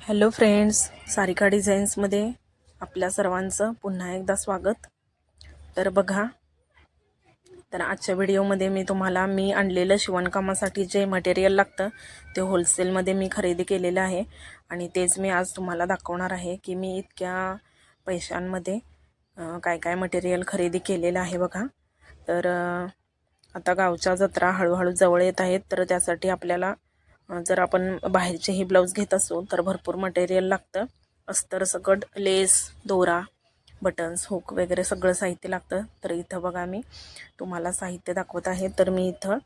Hello friends, Sarika डिझाईन्समध्ये आपल्या सर्वांचं पुन्हा एकदा स्वागत. तर बघा, तर आजच्या व्हिडिओमध्ये मी आणलेलं शिवणकामासाठी जे मटेरियल लागतं ते होलसेलमध्ये मी खरेदी केलेलं आहे आणि तेच मी आज तुम्हाला दाखवणार आहे की मी इतक्या पैशांमध्ये काय काय मटेरियल खरेदी केलेलं आहे. बघा, तर आता गावच्या जत्रा हळूहळू जवळ येत आहेत, तर त्यासाठी आपल्याला जर आपण बाहेरचेही ब्लाऊज घेत असू तर भरपूर मटेरियल लागतं. अस्तर सकट लेस, दोरा, बटन्स, हुक वगैरे सगळं साहित्य लागतं. तर इथं बघा, मी तुम्हाला साहित्य दाखवत आहे. तर मी इथं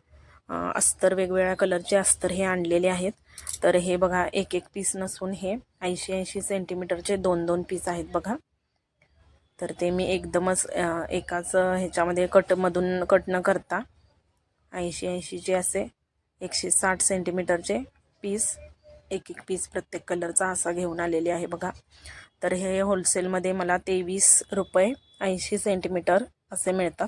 अस्तर, वेगवेगळ्या कलरचे अस्तर हे आणलेले आहेत. तर हे बघा, एक एक पीस नसून हे 80-80 सेंटीमीटरचे 2-2 पीस आहेत बघा. तर ते मी एकदमच एकाच ह्याच्यामध्ये कटमधून कट न करता 80-80चे असे 160 सेंटीमीटरचे पीस, एक एक पीस प्रत्येक कलरचा असा घेऊन आलेले आहे बघा. तर हे होलसेलमध्ये मला 23 रुपये 80 सेंटीमीटर असे मिळतात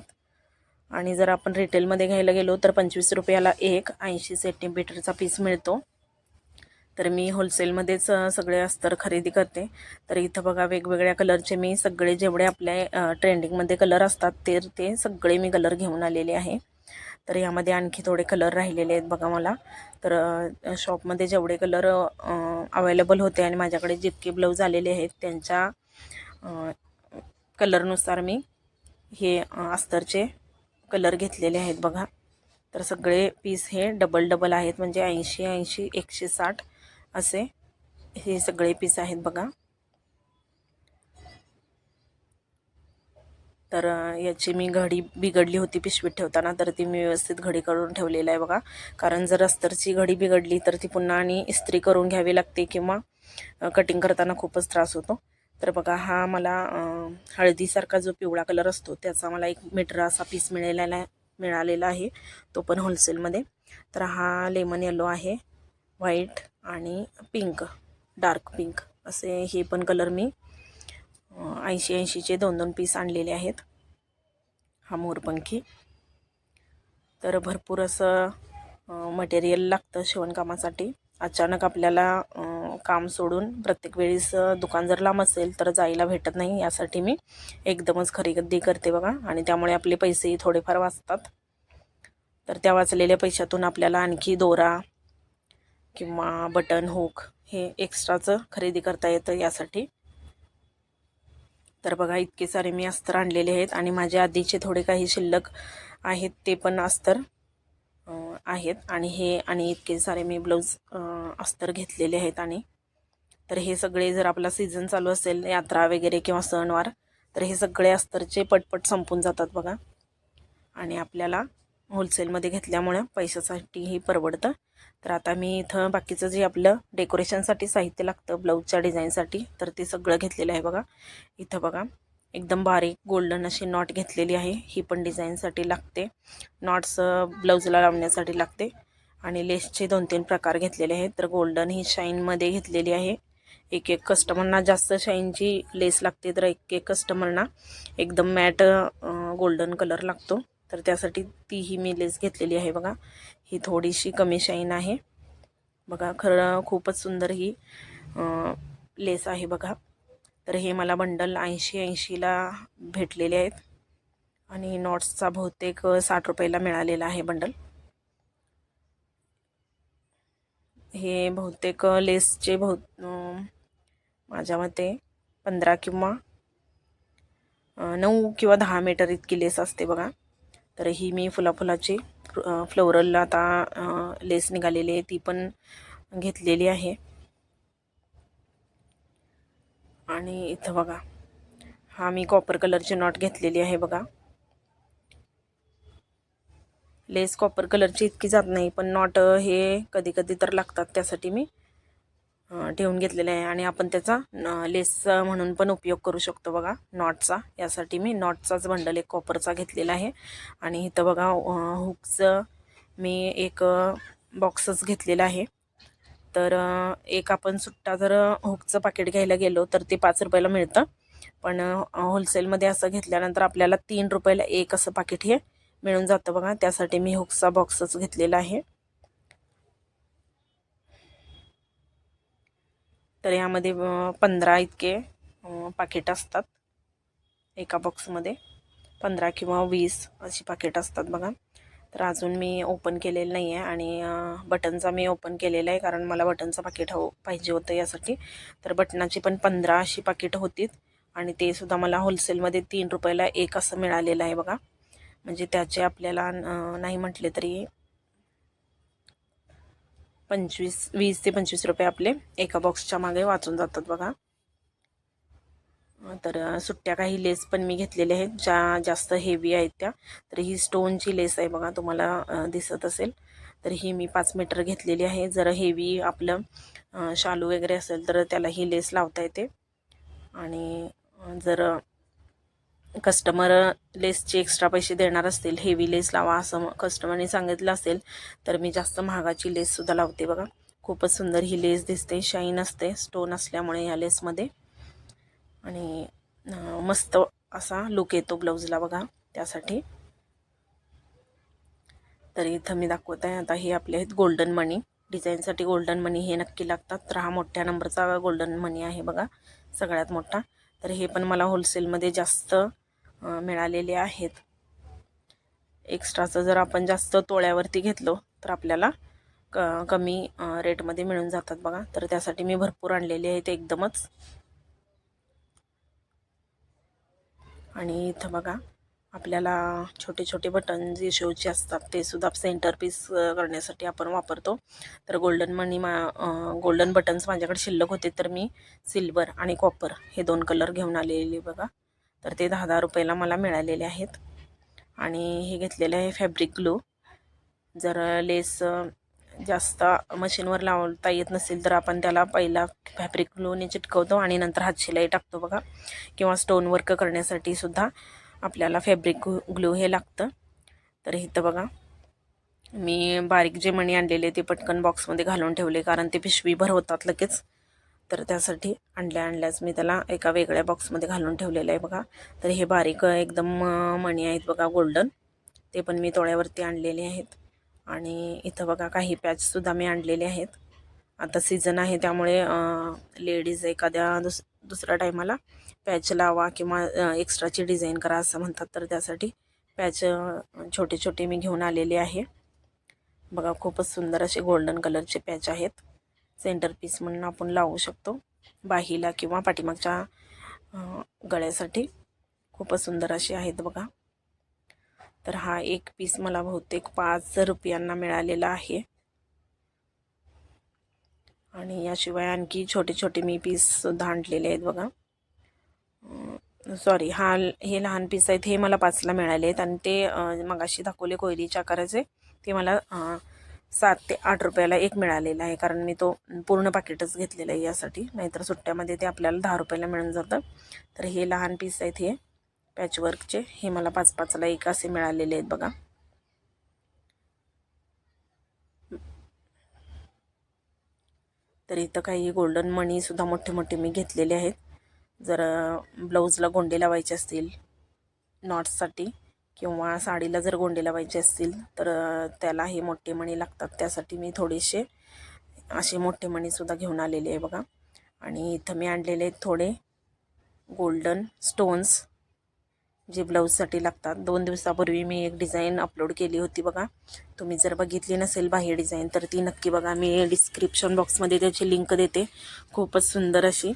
आणि जर आपण रिटेलमध्ये घ्यायला गेलो तर 25 रुपयाला एक 80 सेंटीमीटरचा पीस मिळतो. तर मी होलसेलमध्येच सगळे अस्तर खरेदी करते. तर इथं बघा, वेगवेगळ्या कलरचे मी सगळे जेवढे आपल्या ट्रेंडिंगमध्ये कलर असतात ते सगळे मी कलर घेऊन आलेले आहे. तर यामध्ये आणखी थोडे कलर राहिलेले आहेत बघा मला. तर शॉपमध्ये जेवढे कलर अवेलेबल होते आणि माझ्याकडे जितके ब्लाऊज आलेले आहेत त्यांच्या कलरनुसार मी हे अस्तरचे कलर घेतलेले आहेत बघा. तर सगळे पीस हे डबल डबल आहेत, म्हणजे 80-80 160 असे हे सगळे पीस आहेत बघा. तर याची मी घडी बिघडली होती पिशवीत ठेवताना, तर ती मी व्यवस्थित घडी करून ठेवलेलं आहे बघा. कारण जर अस्तरची घडी बिघडली तर ती पुन्हा आणि इस्त्री करून घ्यावी लागते किंवा कटिंग करताना खूपच त्रास होतो. तर बघा, हा मला हळदीसारखा जो पिवळा कलर असतो त्याचा मला 1 मीटर असा पीस मिळालेला आहे, तो पण होलसेलमध्ये. तर हा लेमन येलो आहे, व्हाईट आणि पिंक, डार्क पिंक असे हे पण कलर मी 80-80चे 2-2 पीस आणलेले आहेत. हा मोरपंखी. तर भरपूर असं मटेरियल लागतं शिवणकामासाठी. अचानक आपल्याला काम सोडून प्रत्येक वेळेस दुकान जर लांब असेल तर जायला भेटत नाही, यासाठी मी एकदमच खरेदी करते बघा. आणि त्यामुळे आपले पैसेही थोडेफार वाचतात. तर त्या वाचलेल्या पैशातून आपल्याला आणखी दोरा किंवा बटन, हुक हे एक्स्ट्राचं खरेदी करता येतं यासाठी. तर बघा, इतके सारे मी अस्तर आणलेले आहेत आणि माझ्या आधीचे थोडे काही शिल्लक आहेत ते पण अस्तर आहेत. आणि इतके सारे मी ब्लाऊज अस्तर घेतलेले आहेत. आणि तर हे सगळे जर आपला सीझन चालू असेल, यात्रा वगैरे किंवा सणवार, तर हे सगळे अस्तरचे पटपट संपून जातात बघा. आणि आपल्याला होलसेलमध्ये घेतल्यामुळे पैशासाठीही परवडतं. तर आता मी इथं बाकीचं जे आपलं डेकोरेशनसाठी साहित्य लागतं ब्लाऊजच्या डिझाईनसाठी, तर ते सगळं घेतलेलं आहे बघा. इथं बघा, एकदम बारीक गोल्डन अशी नॉट घेतलेली आहे, ही पण डिझाईनसाठी लागते. नॉट्स ब्लाऊजला लावण्यासाठी लागते. आणि लेसचे 2-3 प्रकार घेतलेले आहेत. तर गोल्डन ही शाईनमध्ये घेतलेली आहे. एक कस्टमरना जास्त शाईनची लेस लागते, तर एक कस्टमरना एकदम मॅट गोल्डन कलर लागतो, तर त्यासाठी तीही मी लेस घेतलेली आहे बघा. ही थोडीशी कमी शाईन आहे बघा. खरं खूपच सुंदर ही लेस आहे बघा. तर हे मला बंडल 80-80ला भेटलेले आहेत आणि नॉट्सचा बहुतेक 60 रुपयाला मिळालेला आहे बंडल. हे बहुतेक लेसचे माझ्या मते 15 किंवा 9 किंवा 10 मीटर इतकी लेस असते बघा. तर ही मी फुलाची फ्लोरल आता लेस निघालेली आहे, ती पण घेतलेली आहे. आणि इथं बघा, हा मी कॉपर कलरची नॉट घेतलेली आहे बघा. लेस कॉपर कलरची इतकी जात नाही, पण नॉट हे कधी कधी तर लागतात, त्यासाठी मी ठेवून घेतलेलं आहे. आणि आपण त्याचा लेस म्हणून पण उपयोग करू शकतो बघा नॉटचा, यासाठी मी नॉटचाच बंडल एक कॉपरचा घेतलेला आहे. आणि इथं बघा, हुकचं मी एक बॉक्सच घेतलेला आहे. तर एक आपण सुट्टा जर हुकचं पाकिट घ्यायला गेलो तर ते 5 रुपयाला मिळतं, पण होलसेलमध्ये असं घेतल्यानंतर आपल्याला 3 रुपयाला एक असं पाकिट हे मिळून जातं बघा. त्यासाठी मी हुकचा बॉक्सच घेतलेला आहे. तर यामध्ये 15 इतके पाकिट असतात. एका बॉक्समध्ये 15 किंवा 20 अशी पाकिट असतात बघा. तर अजून मी ओपन केलेलं नाही आहे आणि बटनचा मी ओपन केलेला आहे, कारण मला बटनचं पाकिट पाहिजे होतं यासाठी. तर बटनाची पण 15 अशी पाकिट होती आणि ते सुद्धा मला होलसेलमध्ये 3 रुपयाला एक असं मिळालेलं आहे बघा. म्हणजे त्याचे आपल्याला नाही म्हटले तरी 20 ते 25 रुपये आपले एका बॉक्सच्या मागे वाचून जातात बघा. तर सुट्ट्या काही लेस पण मी घेतलेल्या आहेत, ज्या जास्त हेवी आहेत त्या. तर ही स्टोनची लेस आहे बघा, तुम्हाला दिसत असेल. तर ही मी 5 मीटर घेतलेली आहे. जर हेवी आपलं शालू वगैरे असेल तर त्याला ही लेस लावता येते. आणि जर कस्टमर लेसचे एक्स्ट्रा पैसे देणार असतील, हेवी लेस लावा असं कस्टमरने सांगितलं असेल, तर मी जास्त महागाची लेससुद्धा लावते बघा. खूपच सुंदर ही लेस दिसते, शाईन असते स्टोन असल्यामुळे या लेसमध्ये. आणि मस्त असा लुक येतो ब्लाऊजला बघा त्यासाठी. तर इथं मी दाखवत आहे आता. हे आपले आहेत गोल्डन मनी. डिझाईनसाठी गोल्डन मनी हे नक्की लागतात. तर हा मोठ्या नंबरचा गोल्डन मनी आहे बघा, सगळ्यात मोठा. तर हे पण मला होलसेलमध्ये जास्त मिळालेले आहेत. एक्स्ट्राचं जर आपण जास्त तोळ्यावरती घेतलो तर आपल्याला कमी रेटमध्ये मिळून जातात बघा. तर त्यासाठी मी भरपूर आणलेले आहेत एकदमच. आणि इथं बघा आपल्याला छोटे छोटे बटन जे शोचे असतात ते सुद्धा सेंटर पीस करण्यासाठी आपण वापरतो. तर गोल्डन बटन्स माझ्याकडे शिल्लक होते, तर मी सिल्वर आणि कॉपर हे 2 कलर घेऊन आलेले बघा. तर ते 10-10 रुपयाला मला मिळालेले आहेत. आणि हे घेतलेलं आहे फॅब्रिक ग्लू. जर लेस जास्त मशीनवर लावता येत नसेल तर आपण त्याला पहिला फॅब्रिक ग्लूने चिटकवतो आणि नंतर हातशिलाई टाकतो बघा. किंवा स्टोन वर्क करण्यासाठी सुद्धा आपल्याला फॅब्रिक ग्लू हे लागतं. तर इथं बघा मी बारीक जे मणी आणलेले ते पटकन बॉक्समध्ये घालून ठेवले, कारण ते पिशवीभर होतात लगेच. तर त्यासाठी आणल्याच मी त्याला एका वेगळ्या बॉक्समध्ये घालून ठेवलेलं आहे बघा. तर हे बारीक एकदम मणी आहेत बघा गोल्डन, ते पण मी तोळ्यावरती आणलेले आहेत. आणि इथं बघा काही पॅचसुद्धा मी आणलेले आहेत. आता सीझन आहे त्यामुळे लेडीज एखाद्या दुसऱ्या टायमाला पॅच लावा किंवा एक्स्ट्राची डिझाईन करा असं म्हणतात. तर त्यासाठी पॅच छोटे छोटे मी घेऊन आलेले आहे बघा. खूपच सुंदर असे गोल्डन कलरचे पॅच आहेत. सेंटर पीस म्हणून आपण लावू शकतो बाहीला किंवा पाठीमागच्या गळ्यासाठी. खूपच सुंदर असे आहेत बघा. तर हा एक पीस मला बहुतेक 5 रुपयांना मिळालेला आहे. आणि याशिवाय आणखी छोटे छोटे मी पीससुद्धा आणलेले आहेत बघा. सॉरी, हे लहान पीस आहेत, हे मला 5ला मिळाले आहेत. आणि ते मगाशी दाखवले कोयरीच्या आकाराचे ते मला 7 ते 8 रुपयाला एक मिळालेला आहे, कारण मी तो पूर्ण पाकिटच घेतलेला आहे यासाठी. नाहीतर सुट्ट्यामध्ये ते आपल्याला 10 रुपयाला मिळून जातं. तर हे लहान पीस आहेत, हे पॅचवर्कचे, हे मला 5-5ला एक असे मिळालेले आहेत बघा. तर इथं काही गोल्डन मणीसुद्धा मोठे मोठे मी घेतलेले आहेत. जर ब्लाऊजला गोंडे लावायचे असतील नॉट्ससाठी किंवा साडीला जर गोंडे लावायचे असतील तर त्याला हे मोठे मणी लागतात. त्यासाठी मी थोडेसे असे मोठे मणीसुद्धा घेऊन आलेले आहे बघा. आणि इथं मी आणलेले आहेत थोडे गोल्डन स्टोन्स जे ब्लाऊजसाठी लागतात. 2 दिवसापूर्वी मी एक डिझाईन अपलोड केली होती बघा. तुम्ही जर बघितली नसेल बाह्य डिझाईन तर ती नक्की बघा. मी डिस्क्रिप्शन बॉक्समध्ये त्याची लिंक देते. खूपच सुंदर अशी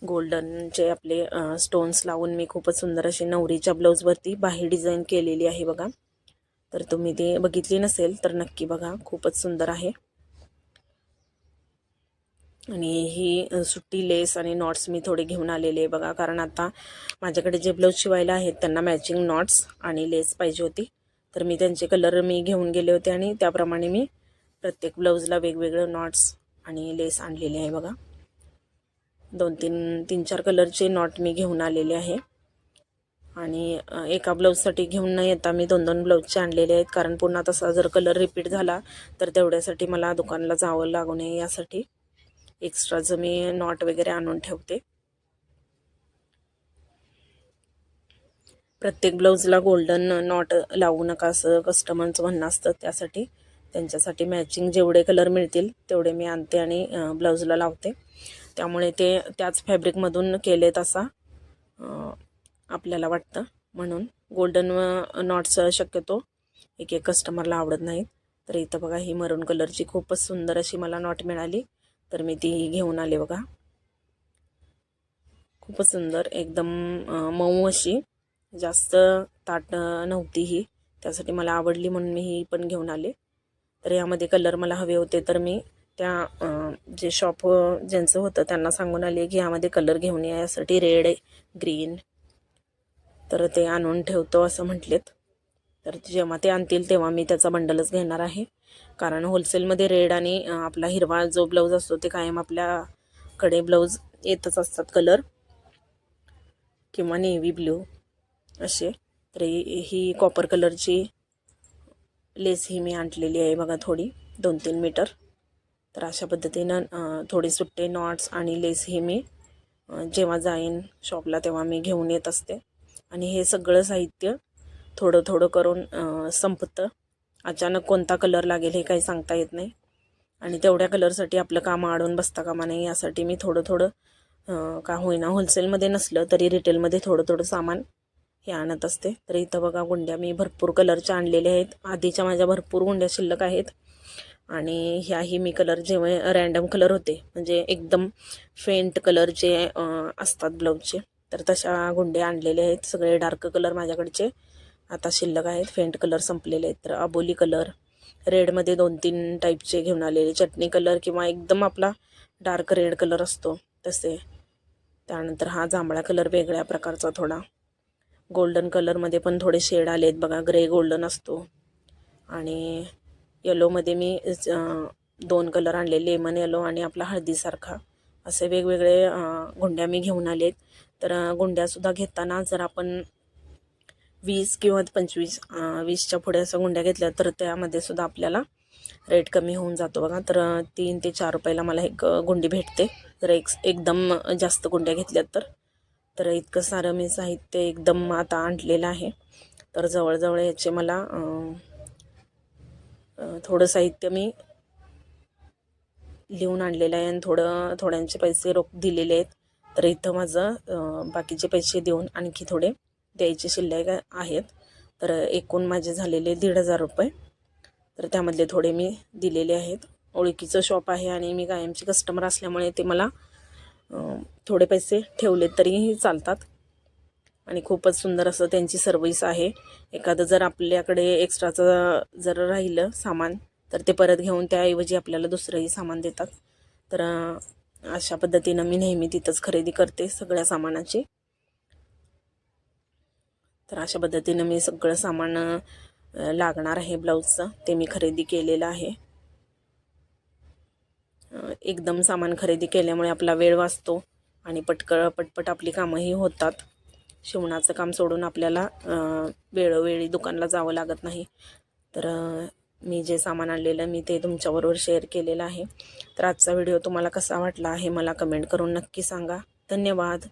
गोल्डनचे आपले स्टोन्स लावून मी खूपच सुंदर अशी नवरीच्या ब्लाऊजवरती बाह्य डिझाईन केलेली आहे बघा. तर तुम्ही ते बघितली नसेल तर नक्की बघा, खूपच सुंदर आहे. आणि ही सुट्टी लेस आणि नॉट्स मी थोडे घेऊन आलेले आहे बघा, कारण आता माझ्याकडे जे ब्लाऊज शिवायला आहेत त्यांना मॅचिंग नॉट्स आणि लेस पाहिजे होती. तर मी त्यांचे कलर मी घेऊन गेले होते आणि त्याप्रमाणे मी प्रत्येक ब्लाऊजला वेगवेगळं नॉट्स आणि लेस आणलेले आहे बघा. 3-4 कलरचे नॉट मी घेऊन आलेले आहे. आणि एका ब्लाऊजसाठी घेऊन न येता मी 2-2 ब्लाऊजचे आणलेले आहेत, कारण पुन्हा तसा जर कलर रिपीट झाला तर तेवढ्यासाठी मला दुकानला जावं लागू नये यासाठी एक्स्ट्राचं मी नॉट वगैरे आणून ठेवते. प्रत्येक ब्लाऊजला गोल्डन नॉट लावू नका असं कस्टमरचं म्हणणं असतं. त्यासाठी त्यांच्यासाठी मॅचिंग जेवढे कलर मिळतील तेवढे मी आणते आणि ब्लाऊजला लावते. त्यामुळे ते त्याच फॅब्रिकमधून केलेत असा आपल्याला वाटतं. म्हणून गोल्डन नॉट्स शक्यतो एक एक कस्टमरला आवडत नाहीत. तर इथं बघा ही मरून कलरची खूपच सुंदर अशी मला नॉट मिळाली, तर मी ती घेऊन आले बघा. खूपच सुंदर, एकदम मऊ अशी, जास्त ताट नव्हती ही, त्यासाठी मला आवडली म्हणून मी ही पण घेऊन आले. तर यामध्ये कलर मला हवे होते, तर मी त्या जे शॉप ज्यांचं होतं त्यांना सांगून आले की यामध्ये कलर घेऊन या, यासाठी रेड ग्रीन, तर ते आणून ठेवतो असं म्हटलेत. तर जेव्हा ते आणतील तेव्हा मी त्याचा बंडलच घेणार आहे, कारण होलसेलमध्ये रेड आणि आपला हिरवा जो ब्लाऊज असतो ते कायम आपल्याकडे ब्लाऊज येतच असतात कलर, किंवा नेव्ही ब्ल्यू असे. तर ही कॉपर कलरची लेस ही मी आणलेली आहे बघा, थोडी 2-3 मीटर. तर अशा पद्धतीनं थोडे सुट्टे नॉट्स आणि लेस ही मी जेव्हा जाईन शॉपला तेव्हा मी घेऊन येत असते. आणि हे सगळं साहित्य थोडं थोडं करून संपतं. अचानक कोणता कलर लागेल हे काही सांगता येत नाही, आणि तेवढ्या कलरसाठी आपलं काम अडून बसता कामा नये, यासाठी मी थोडं थोडं का होईना, होलसेलमध्ये नसलं तरी रिटेलमध्ये थोडं थोडं सामान हे आणत असते. तर इथं बघा गुंड्या मी भरपूर कलरच्या आणलेल्या आहेत. आधीच्या माझ्या भरपूर गुंड्या शिल्लक आहेत, आणि ह्याही मी कलर जेव्हा रँडम कलर होते, म्हणजे एकदम फेंट कलर जे असतात ब्लाऊजचे, तर तशा गुंड्या आणलेल्या आहेत. सगळे डार्क कलर माझ्याकडचे आता शिल्लक आहेत, फेंट कलर संपलेले आहेत. तर अबोली कलर, रेडमध्ये 2-3 टाईपचे घेऊन आलेले, चटणी कलर किंवा एकदम आपला डार्क रेड कलर असतो तसे. त्यानंतर हा जांभळा कलर वेगळ्या प्रकारचा, थोडा गोल्डन कलरमध्ये पण थोडे शेड आले आहेत बघा, ग्रे गोल्डन असतो. आणि येलोमध्ये मी 2 कलर आणले, लेमन येलो आणि आपला हळदीसारखा, असे वेगवेगळे गुंड्या मी घेऊन आले आहेत. तर गुंड्यासुद्धा घेताना जर आपण 20 किंवा 25 20च्या पुढे असं गुंड्या घेतल्या तर त्यामध्ये सुद्धा आपल्याला रेट कमी होऊन जातो बघा. तर 3 ते 4 रुपयाला मला एक गुंडी भेटते, जर एकदम जास्त गुंड्या घेतल्यात तर इतकं सारं मी साहित्य एकदम आता आणलेलं आहे. तर जवळजवळ याचे मला थोडं साहित्य मी लिहून आणलेलं आहे, आणि थोड्यांचे पैसे रोख दिलेले आहेत. तर इथं माझं बाकीचे पैसे देऊन आणखी थोडे द्यायचे शिल्लक आहेत. तर एकूण माझे झालेले 1,500 रुपये. तर त्यामधले थोडे मी दिलेले आहेत. ओळखीचं शॉप आहे आणि मी कायमची कस्टमर असल्यामुळे ते मला थोडे पैसे ठेवले तरीही चालतात, आणि खूपच सुंदर असं त्यांची सर्विस आहे. एखादं जर आपल्याकडे एक्स्ट्राचं जर राहिलं सामान तर ते परत घेऊन त्याऐवजी आपल्याला दुसरंही सामान देतात. तर अशा पद्धतीनं मी नेहमी तिथंच खरेदी करते सगळ्या सामानाची. तर अशा पद्धतीनं मी सगळं सामान लागणार आहे ब्लाऊजचं ते मी खरेदी केलेलं आहे. एकदम सामान खरेदी केल्यामुळे आपला वेळ वाचतो आणि पटपट आपली कामंही होतात. शिवणाचं काम सोडून आपल्याला वेळोवेळी दुकानला जावं लागत नाही. तर मी जे सामान आणलेलं मी ते तुमच्याबरोबर शेअर केलेलं आहे. तर आजचा व्हिडिओ तुम्हाला कसा वाटला आहे मला कमेंट करून नक्की सांगा. धन्यवाद.